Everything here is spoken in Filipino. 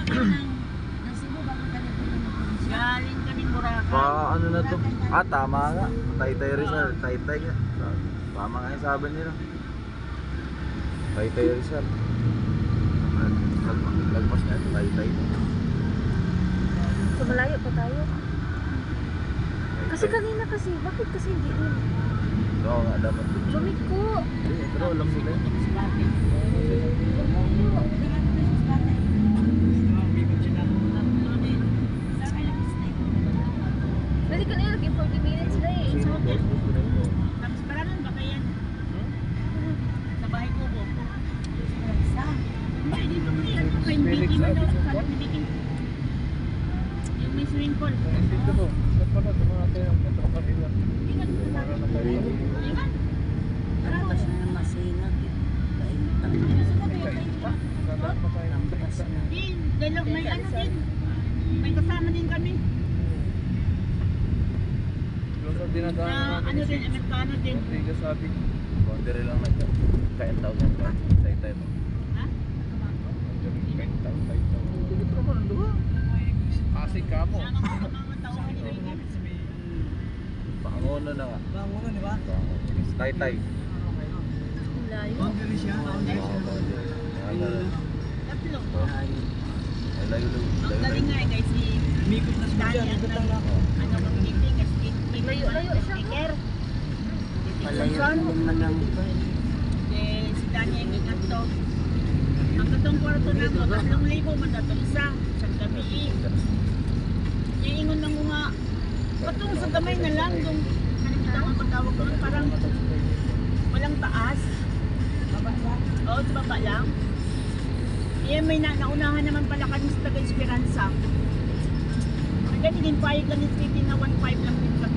ng Cebu bago kami pumunta. Galing kaming Boracay. Ano na to? Tama nga. Taytay Rizal. Taytay nga. Tama nga yung sabi nila. Taytay Rizal. Lagpas na ito. Taytay. So malayo pa tayo. Kasi kanina kasi, bakit kasi hindi rin? Oo nga dapat. Lumiko. Pero alam nila yun. Pwede ka na yun, 40 minutes na eh. Sa hotel. Tapos paralan ba kaya? Sa bahay ko po. Hindi, dito mo yan. Kay Mickey mo daw. Sa Mickey. Yung may swimming pool. Dito po. Ba't pala dumaan natin ang Metro Manila? Hindi ka dito sa akin. Hindi ka? Lampas na ng Masina. Dadaan pa tayo ng Lampas na. Din, dalaw may ano din. May kasama din kami. Doon sa dinadaan Na natin. ano din, Amerikano din. Tiga sabi. Boundary lang na ito. Kaya tawag yan pa. Taytay mo. Ha? Kahit tayo. Dito naman ang luha. Pasig ka mo. Sana mga taon ni Ricky. Panguno na nga. Bangunan, di ba? Taytay. Ang layo. Boundary siya. Tatlo. Ay, Ang galing nga eh guys, si Mikot na Dani ang ano kang meeting kasi may Layo siya. speaker. Palayo naman ang Si Dani ang ingat to. Ang katong kwarto na mo, 3,000 man dato isa. Sa gabi. Iingon lang mo nga. Patong sa gamay na lang. Kung nakikita ko ang pagtawag ko, parang walang taas. Oo, sa baba lang. May naunahan naman pala kami sa taga-Esperanza. Ang ganyan din, payag lang yung 3 na 1.5 lang din kami.